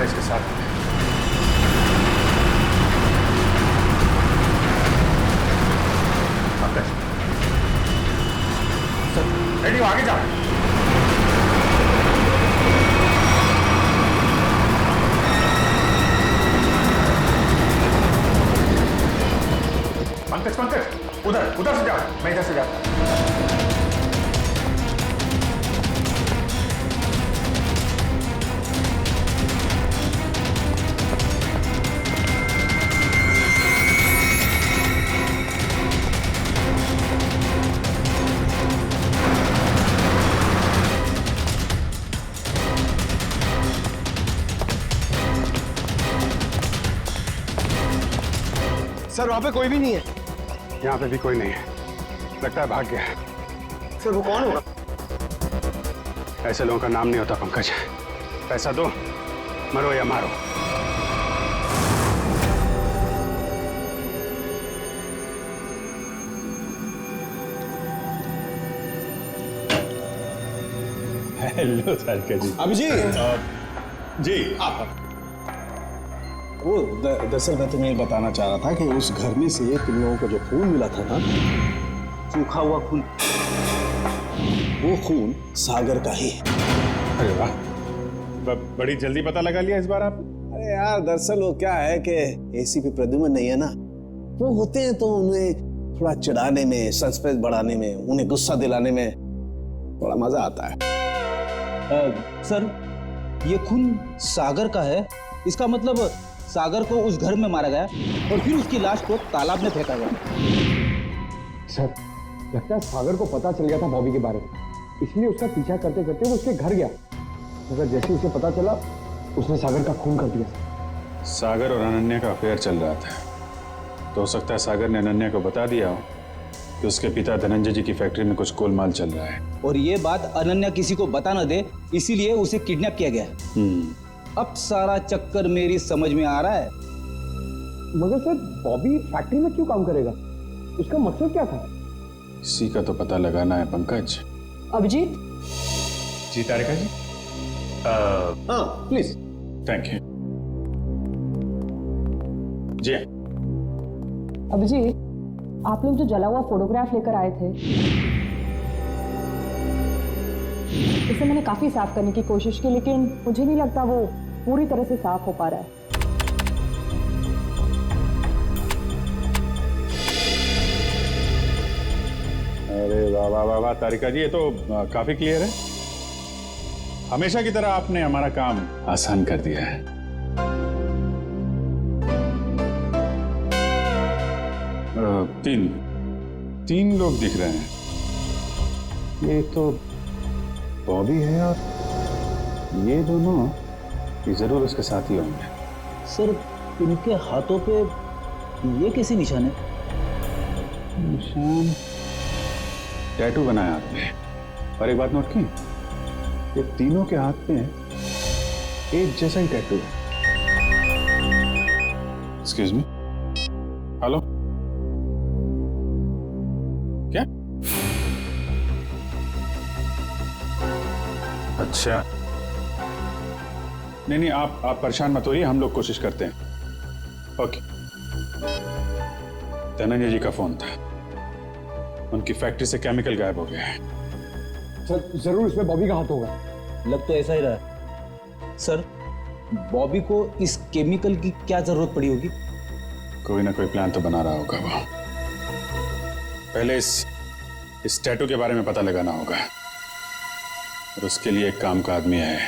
इसके साथ sir ready हो, आगे जाओ। पंकज पंकज उधर उधर से जाओ, मैं इधर से जाता हूं। सर वहां पे कोई भी नहीं है। यहाँ पे भी कोई नहीं है, लगता है भाग गया है। सर वो कौन होगा? ऐसे लोगों का नाम नहीं होता पंकज। पैसा दो, मरो या मारो। हेलो तारिका जी। अभिजीत जी आप वो दरअसल मैं तुम्हें बताना चाह रहा था कि उस घर में से तुम लोगों को जो खून मिला था ना, सूखा हुआ खून, वो खून सागर का ही है। अरे वाह, बड़ी जल्दी पता लगा लिया इस बार आपने। अरे यार दरअसल वो क्या है कि एसीपी प्रद्युम्न नहीं है ना, वो होते हैं तो उन्हें थोड़ा चिढ़ाने में, सस्पेंस बढ़ाने में, उन्हें गुस्सा दिलाने में थोड़ा मजा आता है। सर ये खून सागर का है, इसका मतलब सागर को उस घर में मारा गया और फिर उसकी लाश को तालाब में फेंका गया। सर लगता है सागर को पता चल गया था बॉबी के बारे में, इसलिए उसका पीछा करते करते वो उसके घर गया, मगर जैसे उसे पता चला उसने सागर का खून कर दिया। सागर और अनन्या का अफेयर चल रहा था, तो हो सकता है सागर ने अनन्या को बता दिया हो कि उसके पिता धनंजय जी की फैक्ट्री में कुछ गोलमाल चल रहा है, और ये बात अनन्या किसी को बता न दे, इसीलिए उसे किडनैप किया गया। अब सारा चक्कर मेरी समझ में आ रहा है। मगर सर बॉबी फैक्ट्री में क्यों काम करेगा, उसका मकसद क्या था? इसी का तो पता लगाना है पंकज। अभिजीत जी तारिका जी। हाँ प्लीज। थैंक यू जी। अभिजीत, आप लोग जो जला हुआ फोटोग्राफ लेकर आए थे, इसे मैंने काफी साफ करने की कोशिश की, लेकिन मुझे नहीं लगता वो पूरी तरह से साफ हो पा रहा है। अरे वाह वाह वाह वाह तारिका जी, ये तो काफी क्लियर है। हमेशा की तरह आपने हमारा काम आसान कर दिया है। तीन लोग दिख रहे हैं। ये तो बॉबी है और ये दोनों ये जरूर उसके साथ ही होंगे। सर इनके हाथों पे ये कैसे निशान है? निशान टैटू बनाया आपने, और एक बात नोट की, ये तीनों के हाथ पे एक जैसा ही टैटू है। एक्सक्यूज मी, हेलो, क्या? अच्छा, नहीं आप परेशान मत होइए, हम लोग कोशिश करते हैं। ओके। धनंजय जी का फोन था, उनकी फैक्ट्री से केमिकल गायब हो गया है। सर जरूर इसमें बॉबी का हाथ होगा। लग तो ऐसा ही रहा है। सर बॉबी को इस केमिकल की क्या जरूरत पड़ी होगी? कोई ना कोई प्लान तो बना रहा होगा वो। पहले इस टैटू के बारे में पता लगाना होगा, और उसके लिए एक काम का आदमी है।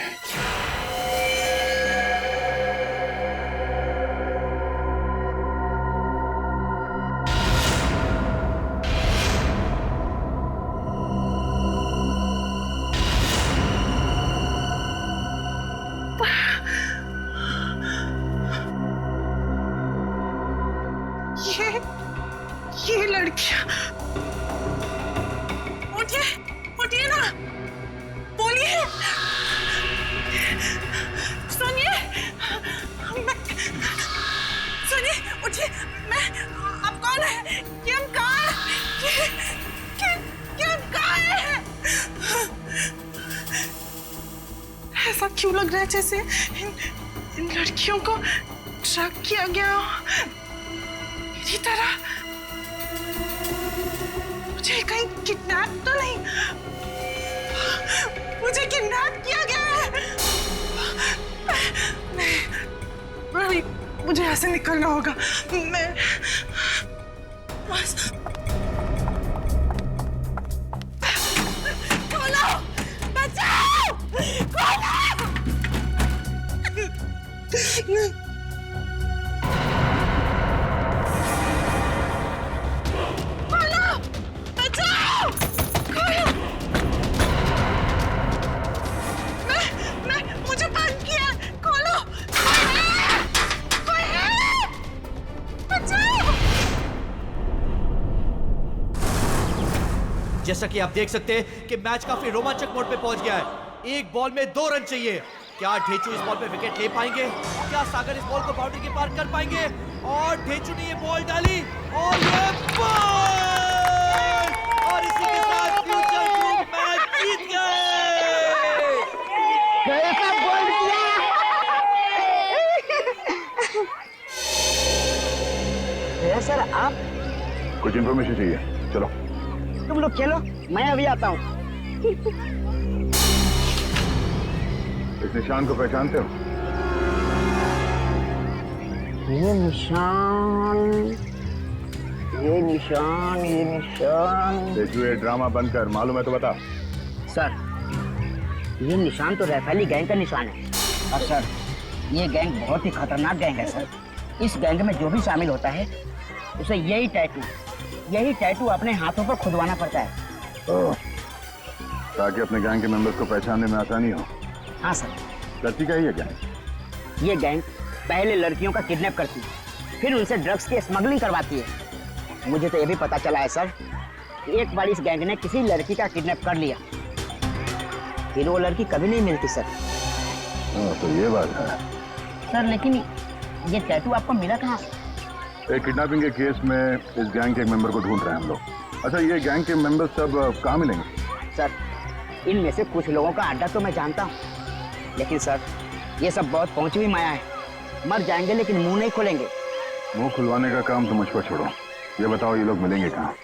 ऐसा क्यों लग रहा है जैसे इन लड़कियों को ट्रैक किया गया हो मेरी तरह। मुझे कहीं किडनैप तो नहीं, मुझे किडनैप किया गया है। नहीं, मुझे यहाँ से निकलना होगा। मैं बस खोलो, बचाओ, खोलो। जैसा कि आप देख सकते हैं कि मैच काफी रोमांचक मोड पे पहुंच गया है। एक बॉल में 2 रन चाहिए। क्या ढेचू इस बॉल पे विकेट ले पाएंगे? क्या सागर इस बॉल को बाउंड्री के पार कर पाएंगे? और ढेचू ने ये बॉल डाली और ये बॉल, और इसी के साथ फ्यूचर ग्रुप मैच जीत गए। कैसा बॉल किया सर आप? कुछ इन्फॉर्मेशन चाहिए, चलो। तुम लोग खेलो, मैं अभी आता हूँ। इस निशान को पहचानते हो? ये निशान। तेजू, ये ड्रामा बंद कर, मालूम है तो बता। सर, ये निशान तो रैफेली गैंग का निशान है। और सर, ये गैंग बहुत ही खतरनाक गैंग है सर। इस गैंग में जो भी शामिल होता है उसे यही टैटू अपने हाथों पर खुदवाना पड़ता है। ताकि अपने गैंग के मेंबर्स को पहचानने में आसानी हो। हाँ सर। करती क्या है ये गैंग? ये गैंग पहले लड़कियों का किडनैप करती है, फिर उनसे ड्रग्स की स्मगलिंग करवाती है। मुझे तो ये भी पता चला है सर, एक बार इस गैंग ने किसी लड़की का किडनैप कर लिया, फिर वो लड़की कभी नहीं मिलती सर। तो ये बात है सर। लेकिन ये टैटू आपको मिला कहाँ? एक किडनैपिंग के केस में इस गैंग के एक मेंबर को ढूंढ रहे हैं हम लोग। अच्छा, ये गैंग के मेंबर्स सब कहाँ मिलेंगे? सर, इनमें से कुछ लोगों का अड्डा तो मैं जानता हूँ, लेकिन सर ये सब बहुत पहुंची हुई माया है। मर जाएंगे लेकिन मुंह नहीं खोलेंगे। मुंह खुलवाने का काम तो मुझ पर छोड़ो, ये बताओ ये लोग मिलेंगे कहाँ?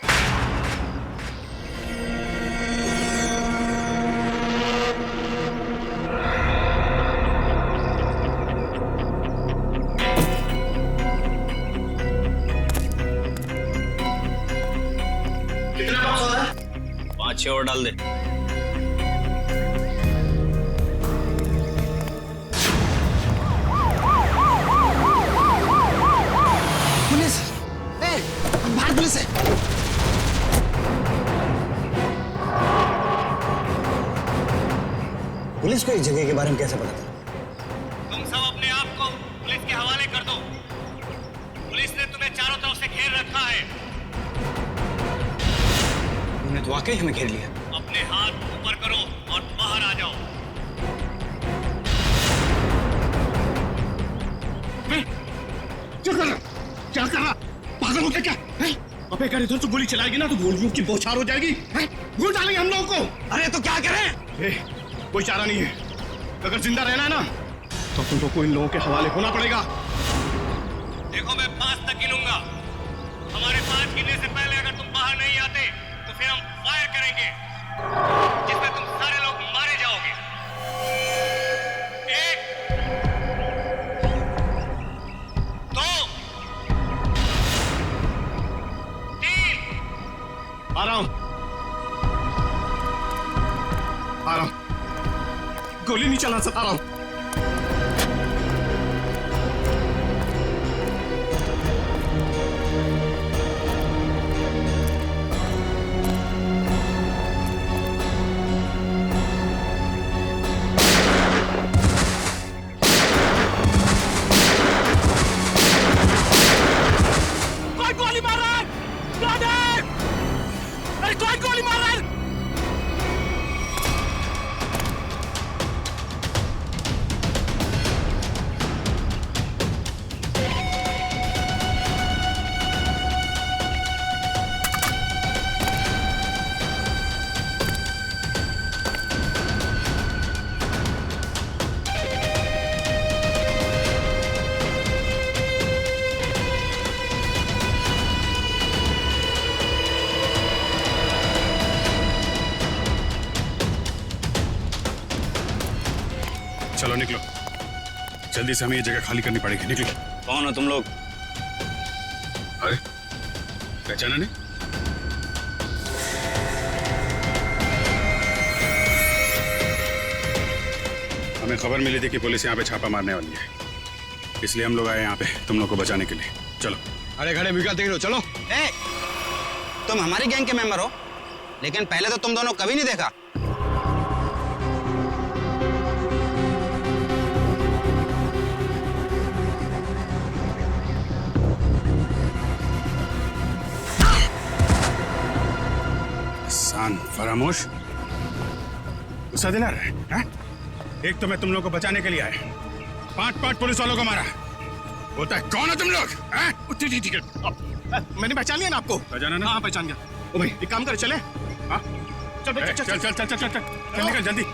कितना बॉक्स हो रहा है? 5-6 और डाल दे। पुलिस! ए, बाहर पुलिस है। पुलिस को इस जगह के बारे में कैसे पता था? तुम सब अपने आप को पुलिस के हवाले कर दो। पुलिस ने तुम्हें चारों तरफ से घेर रखा है। उन्होंने तो वाकई हमें घेर लिया। अपने हाथ ऊपर करो और बाहर आ जाओ। क्या कर रहा? पागल हो गया क्या? अबे अगर इधर से गोली चलाएगी ना तो गोलियों की बौछार हो जाएगी। गोली डालेंगे हम लोगों को। अरे तो क्या करें? कोई चारा नहीं है। अगर जिंदा रहना है ना तो तुम लोग को इन लोगों के हवाले होना पड़ेगा। देखो, मैं 5 तक गिनूंगा। हमारे 5 गिनने से पहले अगर तुम बाहर नहीं आते तो फिर हम फायर करेंगे, जिसमें तुम सारे लोग मारे जाओगे। 1 2 3। आ रहा हूं। गोली नहीं चला सकता। आ रहा हूं। गोली मार रहा है। अरे कौन गोली मार रहा है? चलो निकलो, जल्दी से हमें ये जगह खाली करनी पड़ेगी। निकलो। कौन हो तुम लोग? अरे पहचाना नहीं? हमें खबर मिली थी कि पुलिस यहाँ पे छापा मारने वाली है, इसलिए हम लोग आए यहाँ पे तुम लोग को बचाने के लिए। चलो। अरे खड़े बिका देख लो, चलो। ए, तुम हमारी गैंग के मेंबर हो, लेकिन पहले तो तुम दोनों कभी नहीं देखा। सान फरामोश, गुस्सा दिला रहे हैं? एक तो मैं तुम लोग को बचाने के लिए आया, 5 पुलिस वालों को मारा। बोलता है कौन हो तुम लोग? ठीक है, मैंने पहचान लिया ना आपको। पहचाना ना? हाँ पहचान गया। ओ भाई एक काम कर, चले। हाँ चल चल चल चल चल चल चल निकल जल्दी।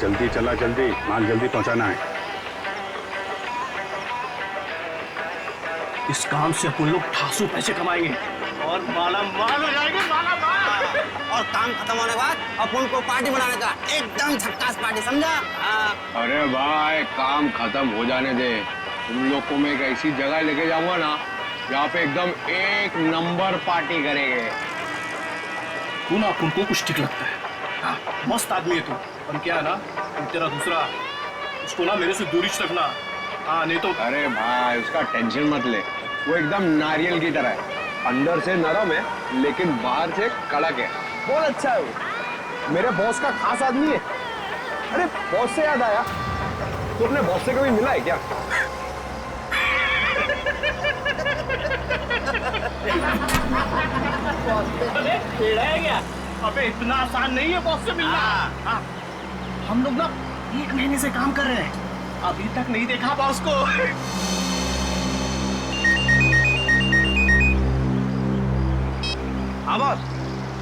जल्दी चला, जल्दी माल जल्दी पहुंचाना है। इस काम से अपन लोग ठासू पैसे कमाएंगे और माला माल हो जाएंगे, माला माल। और काम खत्म होने के बाद अपन को पार्टी बनाने का, एकदम झक्कास पार्टी, समझा? अरे भाई काम खत्म हो जाने दे, तुम लोग को मैं एक ऐसी जगह लेके जाऊंगा ना जहाँ पे एकदम 1 नंबर पार्टी करेंगे। तू ना अपन को कुछ ठीक लगता है। हाँ, मस्त आदमी है तू, पर क्या है ना, तेरा दूसरा उसको ना मेरे से दूरी रखना। हाँ नहीं तो। अरे भाई उसका टेंशन मत ले, वो एकदम नारियल की तरह है, अंदर से नरम है लेकिन बाहर से कड़क है। बहुत अच्छा है वो, मेरे बॉस का खास आदमी है। अरे बॉस से याद आया, तू अपने बॉस से कभी मिला है क्या? क्या? अबे इतना आसान नहीं है बॉस से मिलना। हाँ। हम लोग ना 1 महीने से काम कर रहे हैं, अभी तक नहीं देखा बॉस को। हाँ बॉस।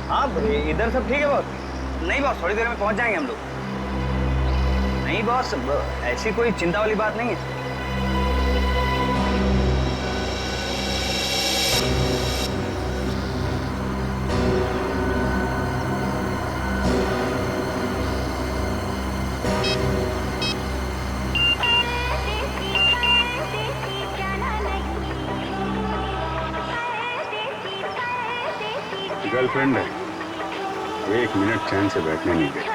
हाँ इधर सब ठीक है बॉस? नहीं बॉस, थोड़ी देर में पहुंच जाएंगे हम लोग। नहीं बॉस, ऐसी कोई चिंता वाली बात नहीं है। गर्लफ्रेंड है, 1 मिनट चैन से बैठने नहीं देती।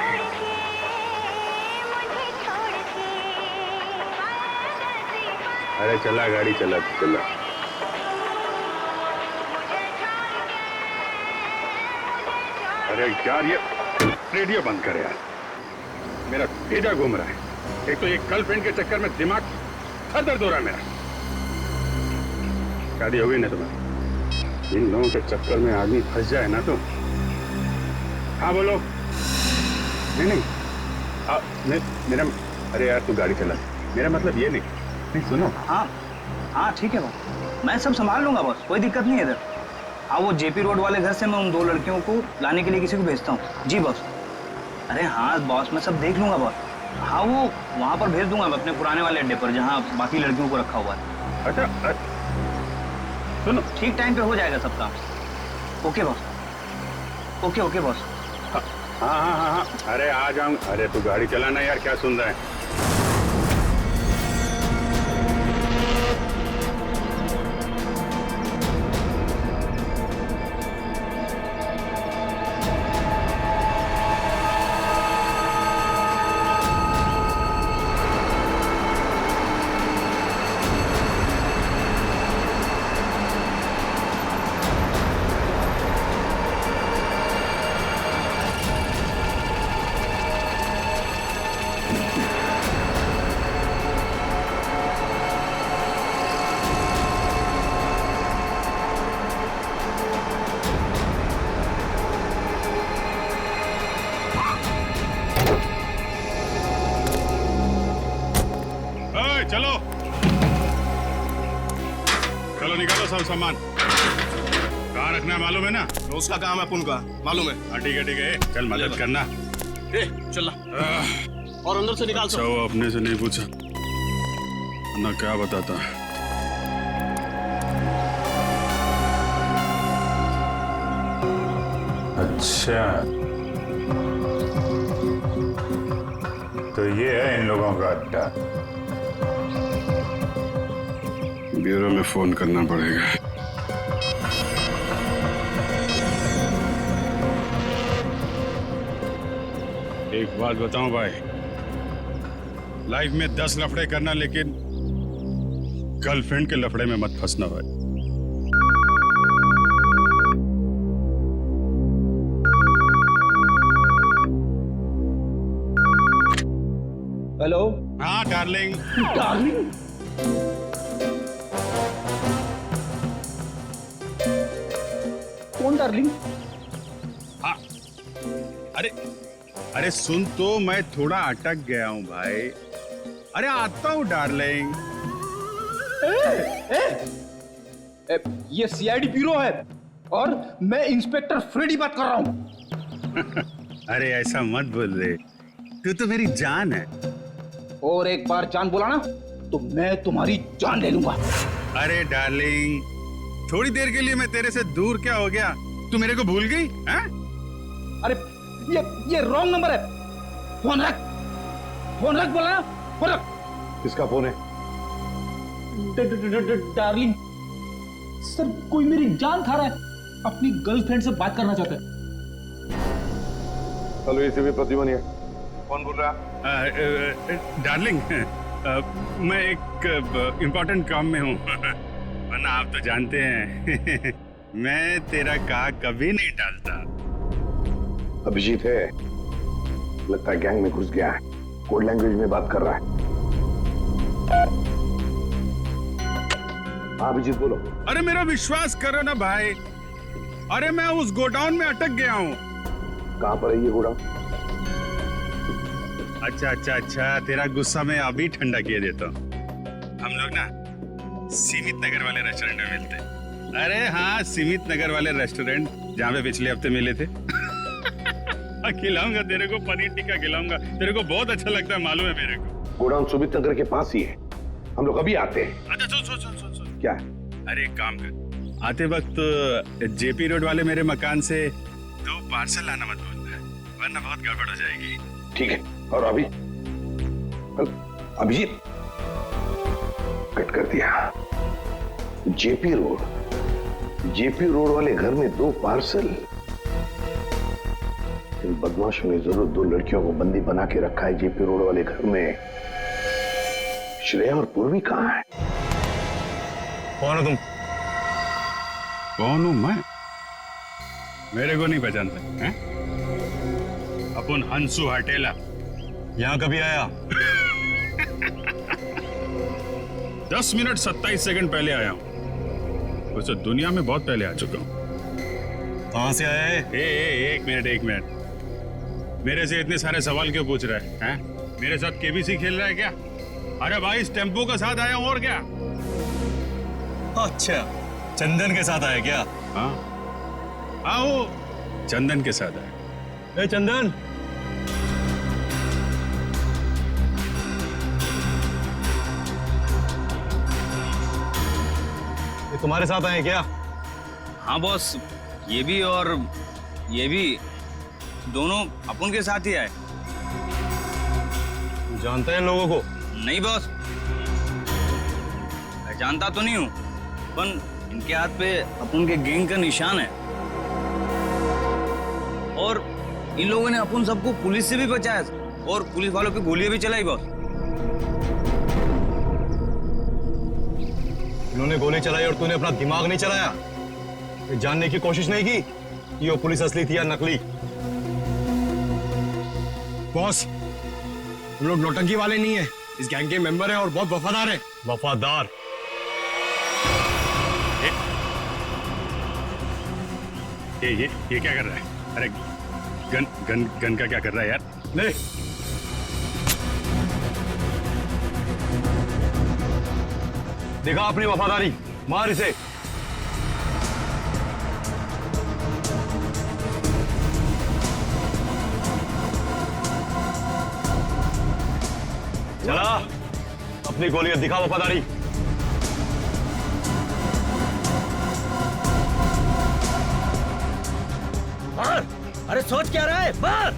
अरे चला गाड़ी, चला चला। अरे यार ये रेडियो बंद कर यार, मेरा भेजा घूम रहा है। एक तो ये गर्लफ्रेंड के चक्कर में दिमाग सर दर्द हो रहा है मेरा। शादी हो गई ना तुम्हारी, इन लोगों के चक्कर में आदमी फंस जाए ना तो। हाँ बोलो। नहीं नहीं मेरा, अरे यार तू गाड़ी चला, मेरा मतलब ये नहीं सुनो। हाँ हाँ ठीक है बॉस, मैं सब संभाल लूंगा बॉस, कोई दिक्कत नहीं है इधर। हाँ वो जेपी रोड वाले घर से मैं उन 2 लड़कियों को लाने के लिए किसी को भेजता हूँ। जी बॉस। अरे हाँ बॉस, मैं सब देख लूंगा बॉस। हाँ वो वहाँ पर भेज दूंगा मैं अपने पुराने वाले अड्डे पर जहाँ बाकी लड़कियों को रखा हुआ है। अच्छा सुनो, ठीक टाइम पे हो जाएगा सब काम। Okay boss. Okay okay boss. हाँ हाँ हाँ हाँ, अरे आ जाऊँ। अरे तू गाड़ी चलाना यार, क्या सुन रहा है? चलो निकालो सब सामान। कहाँ रखना है मालूम है ना? तो उसका काम है, पुन का मालूम है। हाँ ठीक है, चल मदद करना। चल और अंदर से निकाल अच्छा वो अपने से नहीं पूछा ना, क्या बताता। अच्छा तो ये है इन लोगों का अड्डा। ब्यूरो में फोन करना पड़ेगा। एक बात बताऊं भाई, लाइफ में 10 लफड़े करना, लेकिन गर्लफ्रेंड के लफड़े में मत फंसना भाई। हेलो। हाँ डार्लिंग। डार्लिंग? कौन डार्लिंग? हाँ अरे सुन तो, मैं थोड़ा अटक गया हूँ भाई। अरे आता हूँ डार्लिंग। ये सीआईडी ब्यूरो है और मैं इंस्पेक्टर फ्रेडी बात कर रहा हूँ। अरे ऐसा मत बोल रे, तू तो मेरी जान है। और एक बार जान बोला ना तो मैं तुम्हारी जान ले लूंगा। अरे डार्लिंग, थोड़ी देर के लिए मैं तेरे से दूर क्या हो गया? तू मेरे को भूल गई? हैं? अरे ये रॉन्ग नंबर है। फोन रख बोला ना, फोन रख। किसका फोन है? डार्लिंग सर, कोई मेरी जान खा रहा है, अपनी गर्लफ्रेंड से बात करना चाहता है। हेलो, ये भी प्रतिमा नहीं है। कौन बोल रहा है? डार्लिंग, मैं एक इम्पोर्टेंट काम में हूँ, वरना आप तो जानते हैं मैं तेरा कहा कभी नहीं टालता। अभिजीत है, लगता है गैंग में घुस गया है, कोड लैंग्वेज में बात कर रहा है। हाँ अभिजीत बोलो। अरे मेरा विश्वास करो ना भाई, अरे मैं उस गोडाउन में अटक गया हूँ। कहाँ पर है ये गोडाउन? अच्छा, तेरा गुस्सा मैं अभी ठंडा किए देता हूँ। हम लोग ना सीमित नगर वाले रेस्टोरेंट में मिलते हैं। अरे हाँ, सीमित नगर वाले रेस्टोरेंट जहाँ पे पिछले हफ्ते मिले थे। खिलाऊंगा तेरे को, पनीर टिक्का खिलाऊंगा, तेरे को बहुत अच्छा लगता है, मालूम है मेरे को। गोडाउन सुमित नगर के पास ही है, हम लोग अभी आते हैं। अच्छा सुन। क्या? अरे एक काम कर, आते वक्त जेपी रोड वाले मेरे मकान से 2 पार्सल लाना मत भूलना, वरना बहुत गड़बड़ हो जाएगी। ठीक है। और अभी अभिजीत कट कर दिया। जेपी रोड वाले घर में 2 पार्सल। इन बदमाशों ने जरूर 2 लड़कियों को बंदी बना के रखा है जेपी रोड वाले घर में। श्रेया और पूर्वी कहाँ है? कौन हो तुम? कौन हूं मैं? मेरे को नहीं पहचानते हैं? अपन हंसू हटेला। यहाँ कभी आया? 10 मिनट 27 सेकंड पहले आया हूँ। वैसे दुनिया में बहुत पहले आ चुका हूँ। कहाँ से आया है? एक मिनट। मेरे से इतने सारे सवाल क्यों पूछ रहा है? हैं? मेरे साथ केबीसी खेल रहा है क्या? अरे भाई, इस टेम्पो के साथ आया हूँ, और क्या? अच्छा, चंदन के साथ आया क्या? हाँ, वो चंदन के साथ आया। ए चंदन, ये तुम्हारे साथ आए क्या? हाँ बॉस, ये भी और ये भी, दोनों अपन के साथ ही आए। जानते हैं लोगों को? नहीं बॉस, मैं जानता तो नहीं हूँ, पर इनके हाथ पे अपन के गैंग का निशान है। और इन लोगों ने अपन सबको पुलिस से भी बचाया और पुलिस वालों पे गोलियां भी चलाई बॉस। इन्होंने गोली चलाई और तूने अपना दिमाग नहीं चलाया? ये जानने की कोशिश नहीं की कि वो पुलिस असली थी या नकली? बॉस, हम लोग नौटंकी वाले नहीं है, इस गैंग के मेंबर हैं और बहुत वफादार हैं। वफादार? ये क्या कर रहा है? अरे गन का क्या कर रहा है यार? ले, देखा अपनी वफादारी। मार इसे। चला, अपनी गोलियां दिखा वफादारी। मार! अरे सोच क्या रहा है? मार!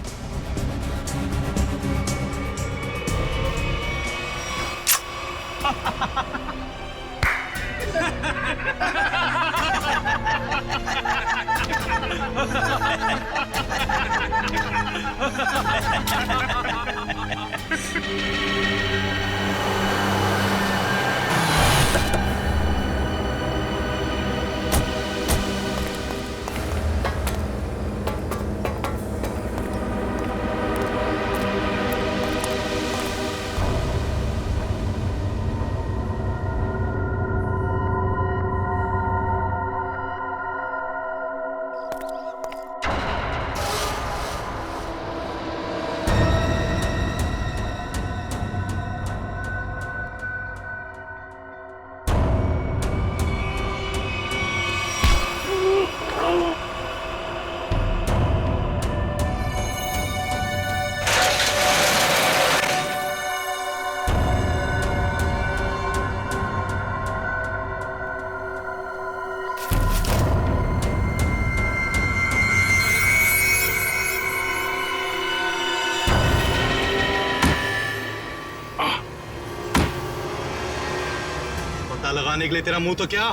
पता लगाने के लिए तेरा मुंह तो क्या,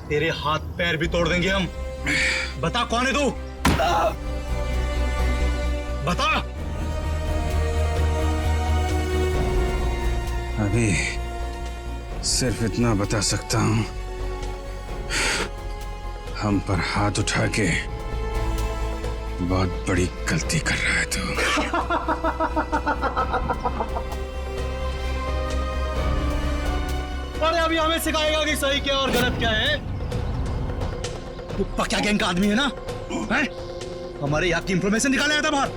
तेरे हाथ पैर भी तोड़ देंगे हम। बता कौन है तू? बता। अभी सिर्फ इतना बता सकता हूं, हम पर हाथ उठा के बहुत बड़ी गलती कर रहा है तू। अरे अभी हमें सिखाएगा कि सही क्या और गलत क्या है। तू पक्का गैंग का आदमी है ना? हैं? हमारे यहाँ की इंफॉर्मेशन निकाले आया था बाहर।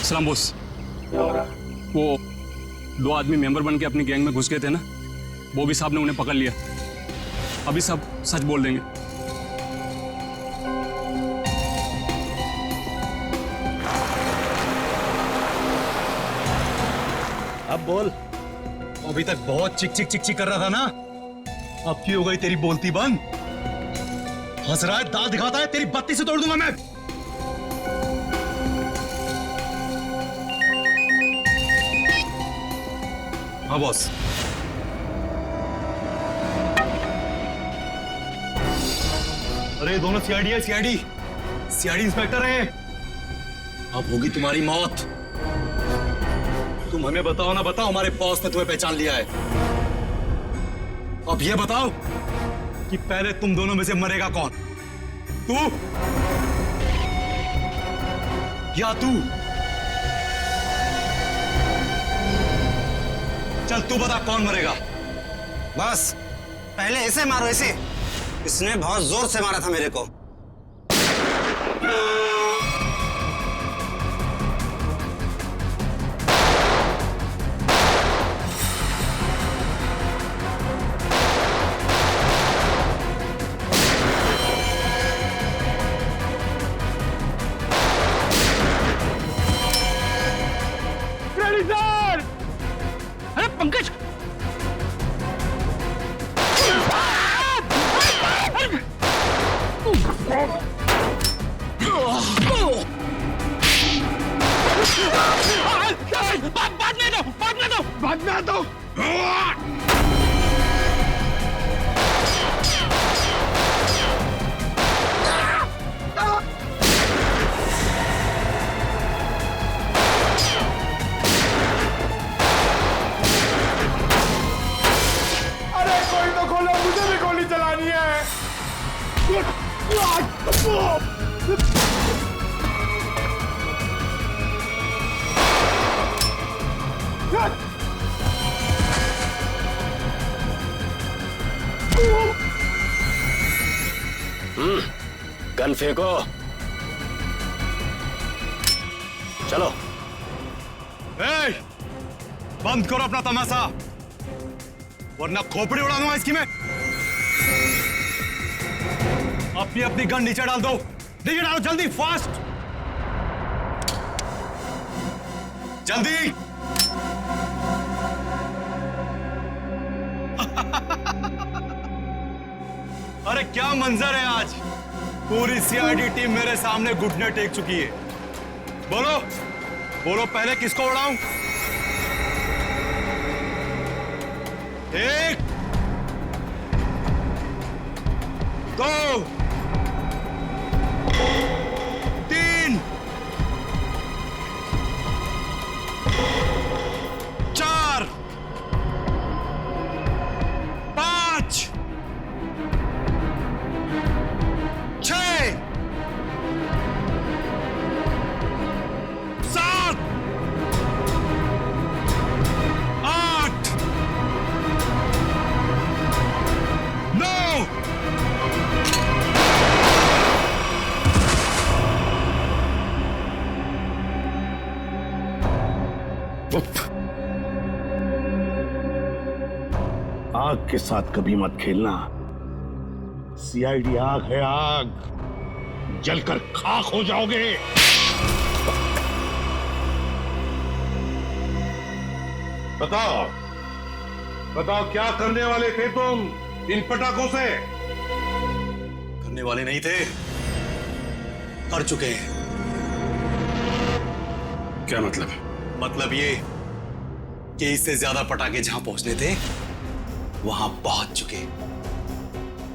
सलाम बॉस। वो 2 आदमी मेंबर बन के अपनी गैंग में घुस गए थे ना, वो भी साहब ने उन्हें पकड़ लिया। अभी सब सच बोल देंगे। अब बोल। अभी तक बहुत चिक चिक चिक चिक कर रहा था ना, अब क्यों हो गई तेरी बोलती बंद? हंस रहा है, दांत दिखाता है, तेरी बत्ती से तोड़ दूंगा मैं। हाँ बॉस। अरे दोनों सीआईडी है, सीआईडी इंस्पेक्टर है। अब होगी तुम्हारी मौत। तुम हमें बताओ ना बताओ, हमारे बॉस ने तुम्हें पहचान लिया है। अब ये बताओ कि पहले तुम दोनों में से मरेगा कौन, तू या तू? चल तू बता कौन मरेगा। बस पहले ऐसे मारो, ऐसे। इसने बहुत जोर से मारा था मेरे को। अरे पंकज, बाद में दो। अरे कोई तो खोलो, मुझे भी गोली चलानी है। गन फेंको। चलो। बंद करो अपना तमाशा, वरना खोपड़ी उड़ा दूंगा इसकी मैं। अपनी अपनी गन नीचे डाल दो, नीचे डालो जल्दी, फास्ट, जल्दी। अरे क्या मंजर है आज, पूरी सीआईडी टीम मेरे सामने घुटने टेक चुकी है। बोलो बोलो, पहले किसको उड़ाऊं? एक, दो, तीन, चार, पांच, छह, सात, आठ, नौ, आग के साथ कभी मत खेलना। सीआईडी आग है, आग, जलकर खाक हो जाओगे। बताओ बताओ, क्या करने वाले थे तुम इन पटाखों से? करने वाले नहीं थे, कर चुके हैं। क्या मतलब? मतलब ये कि इससे ज्यादा पटाखे जहां पहुंचने थे वहां पहुंच चुके।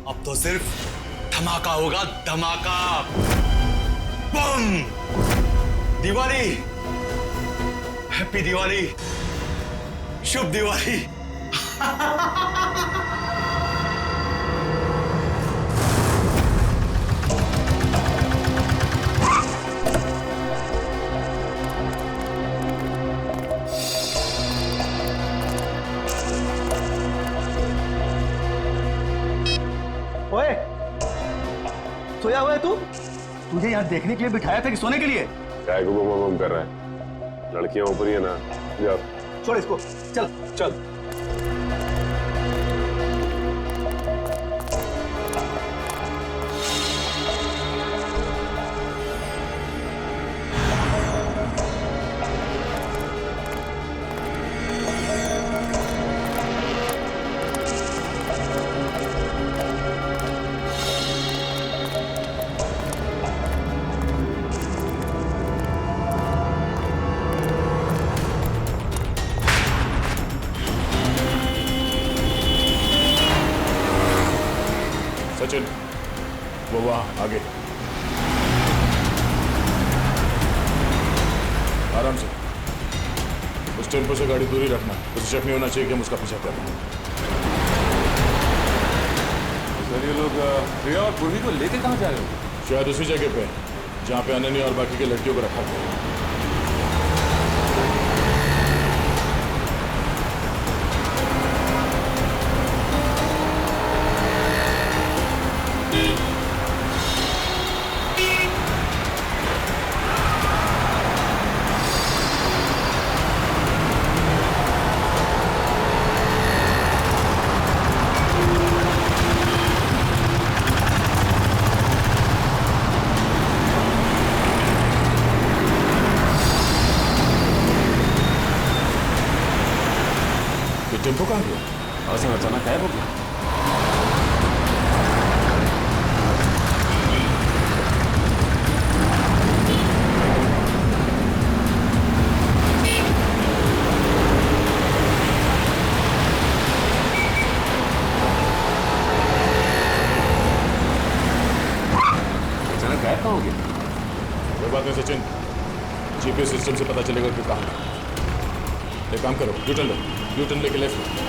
अब तो सिर्फ धमाका होगा, धमाका, बम। दिवाली, हैप्पी दिवाली, शुभ दिवाली। ओए, सोया हुआ है तू? तुझे यहाँ देखने के लिए बिठाया था कि सोने के लिए? काय को बम कर रहा है? लड़कियां ऊपर ही है ना, जा। छोड़ इसको, चल चल। सचिन, वो वहां आगे। आराम से, उस टेम्पो से गाड़ी दूरी रखना। उसे शक नहीं होना चाहिए कि हम उसका पीछा कर रहे हैं। सर ये लोग प्रिया और पूर्वी को लेके कहाँ जा रहे हो? शायद उसी जगह पे जहाँ पे अनन्या और बाकी के लड़कियों को रखा था। टेम्पो कहाँ गया? ऐसे अचानक गायब हो गया। अचानक गायब कहाँ हो गया? कोई बात नहीं सचिन, जीपीएस सिस्टम से पता चलेगा कि कहाँ है। एक काम करो, यूटर्न लो, यूटर्न लेके लेफ्ट लो।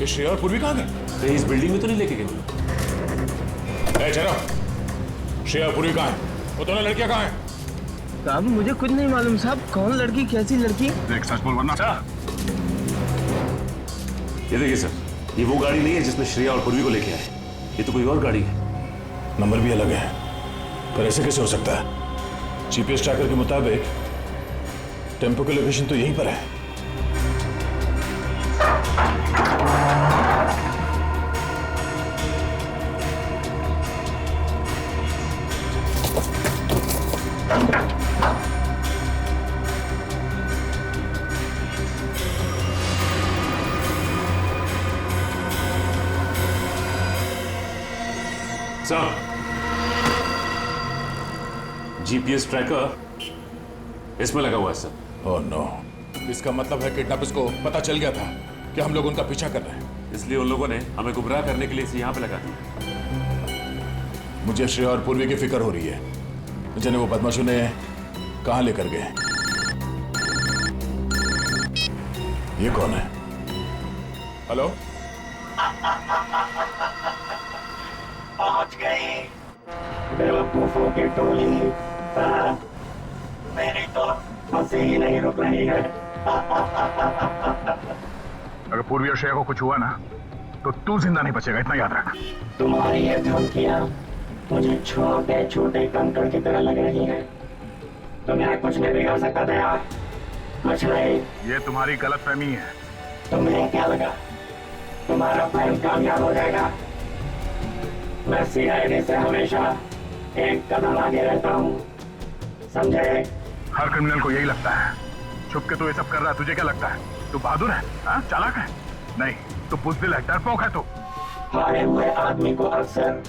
ये श्रेया और पूर्वी कहाँ गए? इस बिल्डिंग में तो नहीं लेके गए? चलो, श्रेया और पूर्वी कहाँ है? वो दोनों लड़कियां कहाँ हैं? साहब मुझे कुछ नहीं मालूम साहब, कौन लड़की कैसी लड़की? देख सच बोल वरना ये देखिए सर, ये वो गाड़ी नहीं है जिसमें श्रेया और पूर्वी को लेके आए। ये तो कोई और गाड़ी है। नंबर भी अलग है, पर ऐसे कैसे हो सकता है? जीपीएस ट्रैकर के मुताबिक टेम्पो की लोकेशन तो यहीं पर है। सर, जीपीएस ट्रैकर इसमें लगा हुआ है सर। ओह नो, इसका मतलब है किडनैपर्स को पता चल गया था कि हम लोग उनका पीछा कर रहे हैं, इसलिए उन लोगों ने हमें गुमराह करने के लिए इसे यहाँ पे लगा दिया। मुझे श्रेया और पूर्वी की फिक्र हो रही है, जिन्हें वो बदमाशों ने कहाँ लेकर गए। ये कौन है? हेलो, पहुंच गई बेवकूफों की टोली। मेरी तो हंसी ही नहीं रुक रही है। अगर पूर्वी और श्रेया को कुछ हुआ ना तो तू जिंदा नहीं बचेगा, इतना याद रख। तुम्हारी ये धमकियां मुझे छोटे छोटे कंकड़ की तरह लग रही हैं। तुम्हें कुछ नहीं बिगाड़ सकता था यार, कुछ नहीं। ये तुम्हारी गलतफहमी है। तुम्हें क्या लगा तुम्हारा प्लान कामयाब हो जाएगा? मैं सीआईडी से हमेशा एक कदम आगे रहता हूँ, समझे? हर क्रिमिनल को यही लगता है। छुप के तू ये सब कर रहा है, तुझे क्या लगता है? तू बहादुर है, हाँ? चालाक है? नहीं, तू बुज़दिल है, डरपोक है तू। हारे हुए आदमी को अक्सर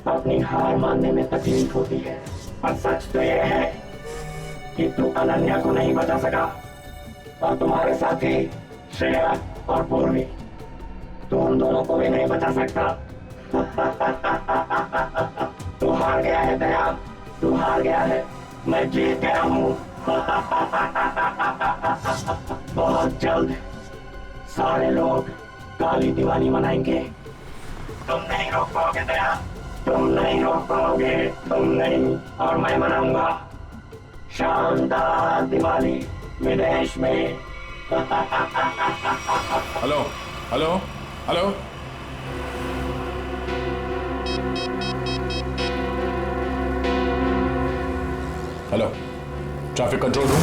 अपनी हार मानने में तकलीफ होती है, और सच तो यह है कि तू अनन्या को नहीं बचा सका, और तुम्हारे साथी श्रेया और पूर्वी, तू उन दोनों को भी नहीं बचा सकता। तू हार गया है दया, तू हार गया है, मैं जीत गया हूँ। बहुत जल्द सारे लोग काली दिवाली मनाएंगे। तुम नहीं रोक पाओगे दया, तुम नहीं रोक पाओगे, तुम नहीं, और मैं मनाऊंगा शानदार दिवाली विदेश में। Hello hello hello, hello, traffic control room.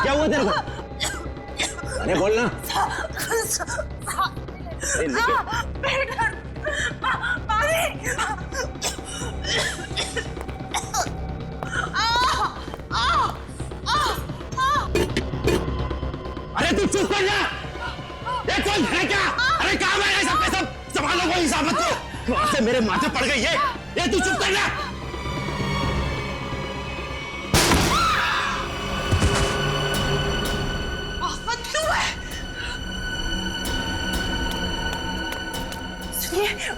क्या हुआ तेरे को? अरे बोलना। अरे तू चुप कर जा। ये कौन है क्या? अरे काम है सब के सब, संभालो कोई हिसाब मत करो। वहां से मेरे माथे पड़ गई ये तू चुप कर जा।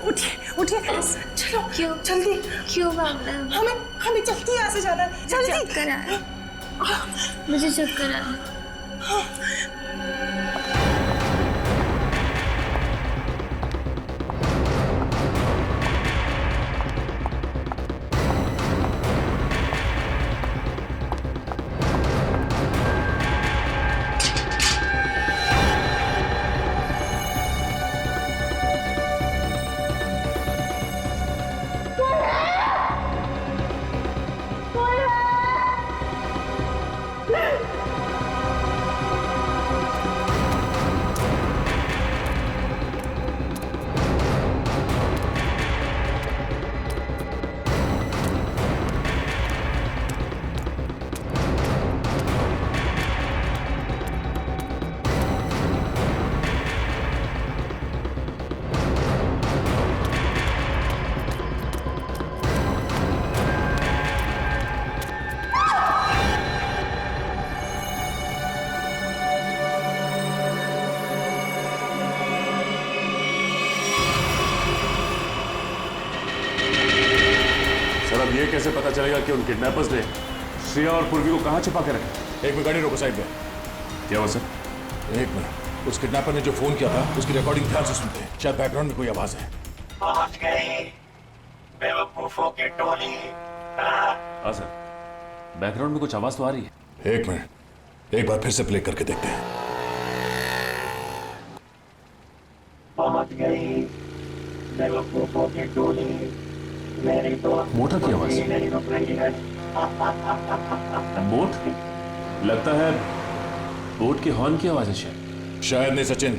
उठिए उठिए, चलो क्यों जल्दी, क्यों भागना है? हमें जल्दी यहाँ से जाना है, जल्दी। चक्कर आ रहा है, मुझे चक्कर आ रहा है। कैसे पता चलेगा कि उन किडनैपर्स ने श्रेया और पूर्वी को कहाँ छिपा के रखा? एक मिनट गाड़ी रोको साइड पे। क्या हुआ सर? एक मिनट, उस किडनैपर ने जो फोन किया था उसकी रिकॉर्डिंग ध्यान से सुनते हैं, शायद बैकग्राउंड में कोई आवाज है। पहुंच गई बेवकूफों की टोली। हाँ सर, बैकग्राउंड में कुछ आवाज तो आ रही है। एक मिनट, एक बार फिर से प्ले करके देखते हैं। पहुंच गई बेवकूफों की टोली, मेरी तो मोटर की आवाज नहीं रुक रही है। बोट? लगता है बोट के हॉर्न की आवाज है शायद नहीं सचिन,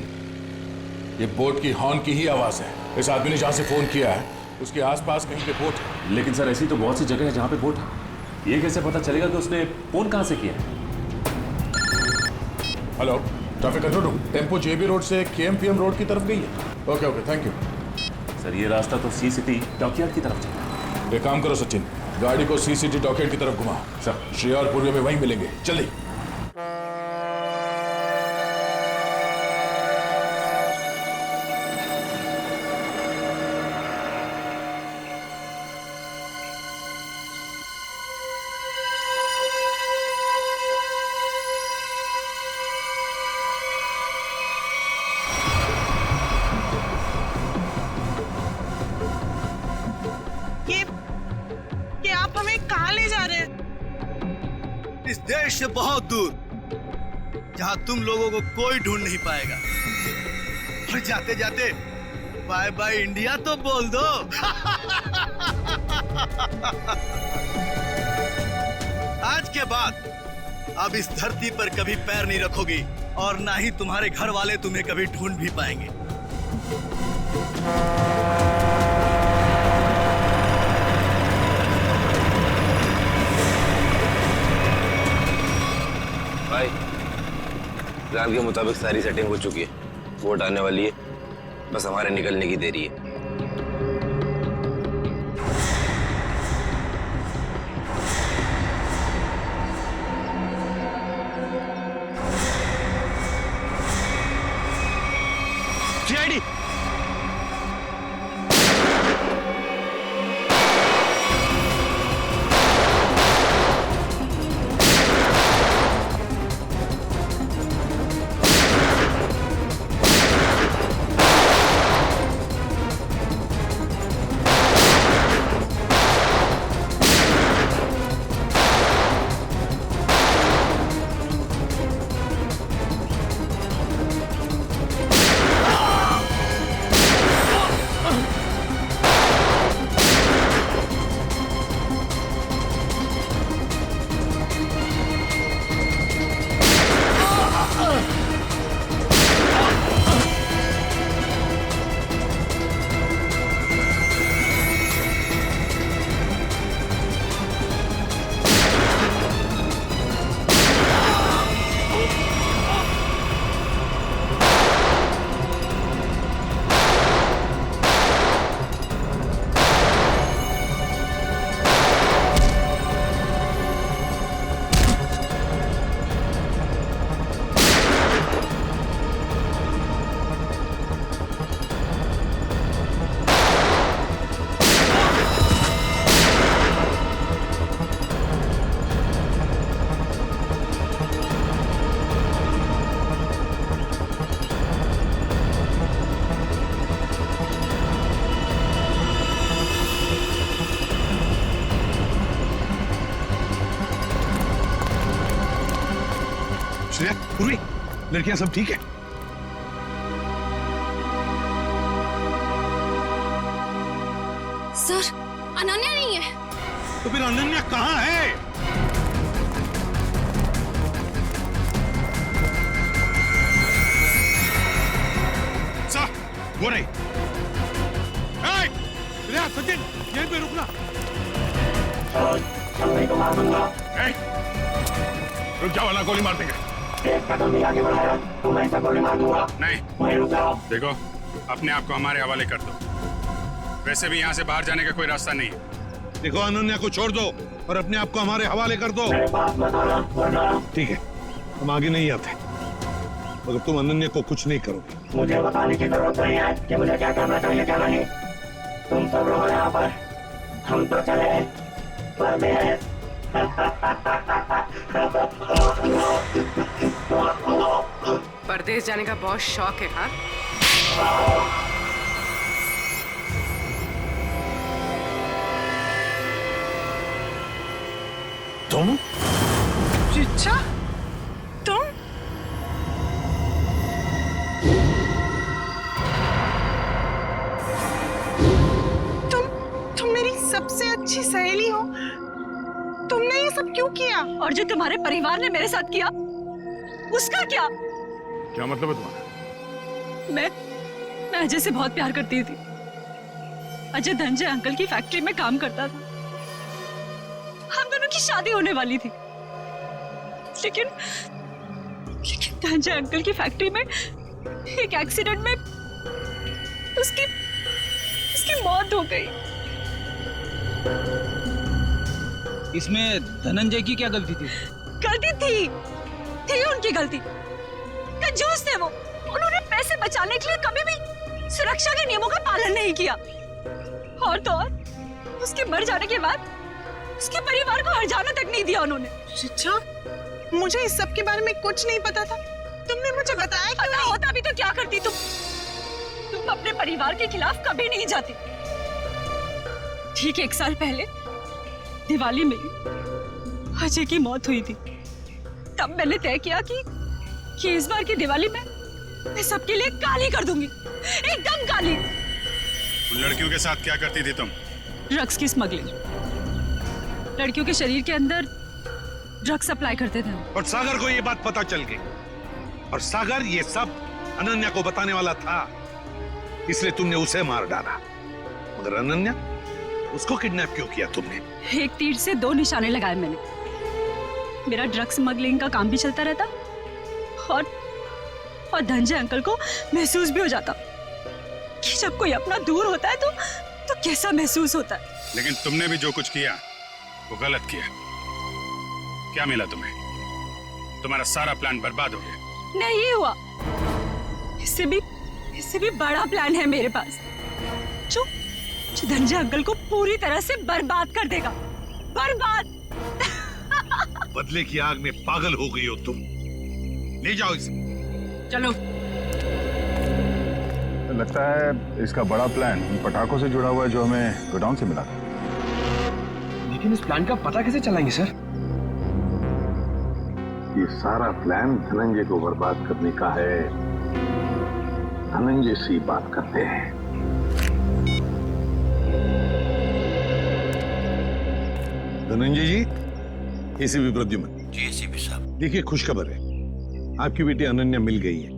ये बोट की हॉर्न की ही आवाज है। इस आदमी ने जहां से फोन किया है उसके आसपास कहीं पे बोट है। लेकिन सर ऐसी तो बहुत सी जगह है जहां पे बोट है, ये कैसे पता चलेगा कि उसने फोन कहां से किया है? Hello, traffic control room, tempo JB road से केएमपीएम रोड की तरफ गई है। Okay okay, thank you sir. ये रास्ता तो सी सिटी डॉकयार्ड की तरफ चला है। एक काम करो सचिन, गाड़ी को सी सिटी डॉकयार्ड की तरफ घुमा। सर, श्रेया और पूर्वी में वहीं मिलेंगे, जल्दी। ये आप हमें कहाँ ले जा रहे हैं? इस देश से बहुत दूर, जहाँ तुम लोगों को कोई ढूंढ नहीं पाएगा। और जाते जाते बाय बाय इंडिया तो बोल दो। आज के बाद अब इस धरती पर कभी पैर नहीं रखोगी और ना ही तुम्हारे घर वाले तुम्हें कभी ढूंढ भी पाएंगे। भाई, प्लान के मुताबिक सारी सेटिंग हो चुकी है, वोट आने वाली है, बस हमारे निकलने की देरी है। सीआईडी श्रेया, पूर्वी, लड़कियां सब ठीक है? सर, अनन्या नहीं है। तो फिर अनन्या कहाँ है? सर, वो नहीं। श्रेया, सचिन, यहीं पे रुकना। को मार दूंगा। रुक जाओ, वाला गोली मार देंगे। एक कदम भी आगे बढ़ाया तो मैं ऐसा गोली मार दूंगा। नहीं, वहीं रुक जाओ। देखो, अपने आप को हमारे हवाले कर दो। वैसे भी यहाँ से बाहर जाने का कोई रास्ता नहीं है। देखो, अनन्या को छोड़ दो और अपने आप को हमारे हवाले कर दो। ठीक है, हम आगे नहीं आते, मगर तुम अनन्या को कुछ नहीं करोगे। मुझे बताने की जरूरत नहीं है कि मुझे क्या करना चाहिए क्या नहीं। तुम सब रहो यहाँ पर, हम तो चले। परदेश। परदेश जाने का बहुत शौक है, हाँ? तुम? चिच्चा, तुम? तुम मेरी सबसे अच्छी सहेली हो। तुमने ये सब क्यों किया? और जो तुम्हारे परिवार ने मेरे साथ किया, उसका क्या? क्या मतलब है तुम्हारा? मैं अजय से बहुत प्यार करती थी। अजय धनंजय अंकल की फैक्ट्री में काम करता था। हम दोनों की शादी होने वाली थी, लेकिन धनंजय अंकल की फैक्ट्री में एक एक्सीडेंट में उसकी मौत हो गई। इसमें धनंजय की क्या गलती थी? गलती थी उनकी गलती। कंजूस थे वो। उन्होंने पैसे बचाने के लिए कभी भी सुरक्षा के नियमों का पालन नहीं किया। और तो और उसके मर जाने के बाद उसके परिवार को हर्जाना तक नहीं दिया उन्होंने। चिच्चा, मुझे इस सब के बारे में कुछ नहीं पता था। तुमने मुझे बताया क्यों नहीं? होता भी तो क्या करती तुम अपने परिवार के खिलाफ कभी नहीं जाती। ठीक 1 साल पहले दिवाली में अजय की मौत हुई थी। तब मैंने तय किया कि इस बार की दिवाली में मैं सबके लिए काली कर दूंगी, एकदम काली। उन लड़कियों के साथ क्या करती थी तुम? ड्रग्स की स्मगलिंग। लड़कियों के शरीर के अंदर ड्रग्स सप्लाई करते थे। और सागर को ये बात पता चल गई, और सागर ये सब अनन्या को बताने वाला था, इसलिए तुमने उसे मार डाला। मगर अनन्या, उसको किडनैप क्यों किया तुमने? एक तीर से 2 निशाने लगाए मैंने। मेरा ड्रग्स स्मगलिंग का काम भी चलता रहता, और धनंजय अंकल को महसूस भी हो जाता कि जब कोई अपना दूर होता है तो कैसा महसूस होता है। लेकिन तुमने भी जो कुछ किया वो गलत किया। क्या मिला तुम्हें? तुम्हारा सारा प्लान बर्बाद हो गया। नहीं हुआ। इससे भी बड़ा प्लान है मेरे पास, जो धनंजय अंकल को पूरी तरह से बर्बाद कर देगा। बर्बाद। बदले की आग में पागल हो गई हो तुम। ले जाओ इसे। चलो। लगता है इसका बड़ा प्लान उन पटाखों से जुड़ा हुआ है जो हमें गोडाउन से मिला था। लेकिन इस प्लान का पता कैसे चलाएंगे सर? ये सारा प्लान धनंजय को बर्बाद करने का है। धनंजय से बात करते हैं। धनंजय जी, एसीपी प्रद्युमन। जी एसीपी साहब। देखिए, खुशखबर है, आपकी बेटी अनन्या मिल गई है।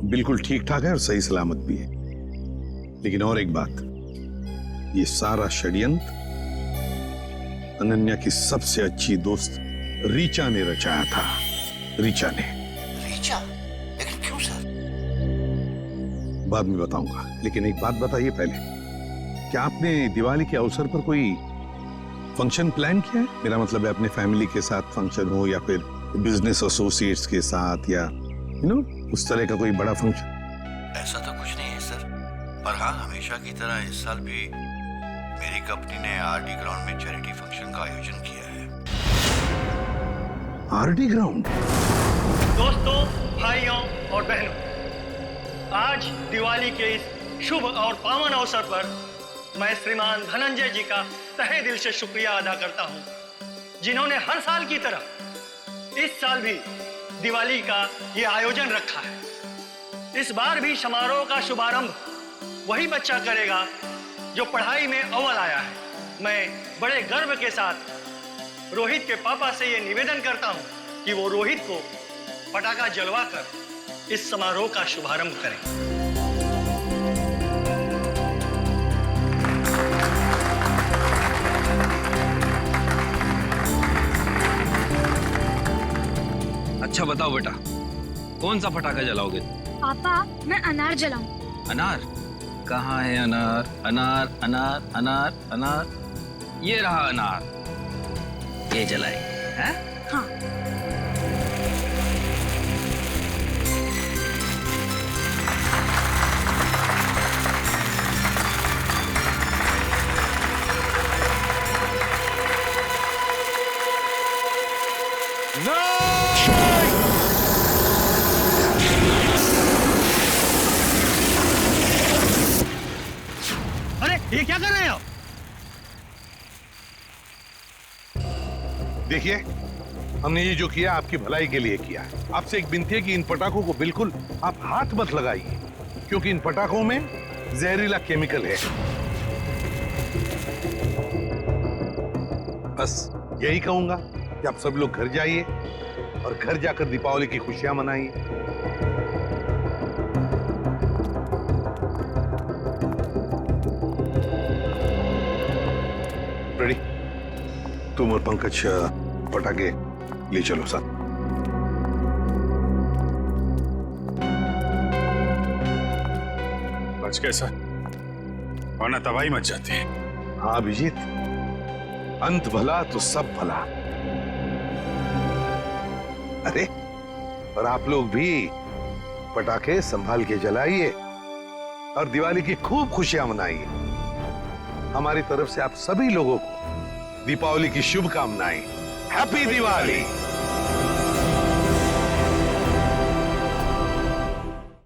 बिल्कुल ठीक ठाक है और सही सलामत भी है। लेकिन और एक बात, ये सारा षड्यंत्र अनन्या की सबसे अच्छी दोस्त रीचा ने रचाया था। रीचा ने। रीचा? लेकिन क्यों सर? बाद में बताऊंगा, लेकिन एक बात बताइए पहले, क्या आपने दिवाली के अवसर पर कोई फंक्शन प्लान किया है? मेरा मतलब है अपने फैमिली के साथ फंक्शन हो, या फिर बिजनेस एसोसिएट्स के साथ, या उस तरह का कोई बड़ा फंक्शन। ऐसा तो कुछ नहीं है सर, पर हाँ, हमेशा की तरह इस साल भी मेरी कंपनी ने आरडी ग्राउंड में चैरिटी फंक्शन का आयोजन किया है। RD ground? दोस्तों, भाइयों और बहनों, आज दिवाली के इस शुभ और पावन अवसर पर मैं श्रीमान धनंजय जी का तहे दिल से शुक्रिया अदा करता हूं, जिन्होंने हर साल की तरह इस साल भी दिवाली का ये आयोजन रखा है। इस बार भी समारोह का शुभारंभ वही बच्चा करेगा जो पढ़ाई में अव्वल आया है। मैं बड़े गर्व के साथ रोहित के पापा से ये निवेदन करता हूं कि वो रोहित को पटाखा जलवाकर इस समारोह का शुभारंभ करें। अच्छा बताओ बेटा, कौन सा पटाखा जलाओगे? पापा, मैं अनार जलाऊं। अनार? कहाँ है अनार? अनार अनार अनार अनार, ये रहा अनार। ये जलाए हैं? हाँ। अरे ये क्या कर रहे हैं आप? देखिए, हमने ये जो किया आपकी भलाई के लिए किया। आपसे एक विनती है कि इन पटाखों को बिल्कुल आप हाथ मत लगाइए, क्योंकि इन पटाखों में जहरीला केमिकल है। बस यही कहूंगा कि आप सब लोग घर जाइए और घर जाकर दीपावली की खुशियां मनाइए। रेडी? तुम और पंकज पटाखे ले चलो साथ। बच कैसा, वरना तबाही मच जाती है। हाँ अभिजीत, अंत भला तो सब भला। अरे और आप लोग भी पटाखे संभाल के जलाइए और दिवाली की खूब खुशियां मनाइए। हमारी तरफ से आप सभी लोगों को दीपावली की शुभकामनाएं। हैप्पी दिवाली।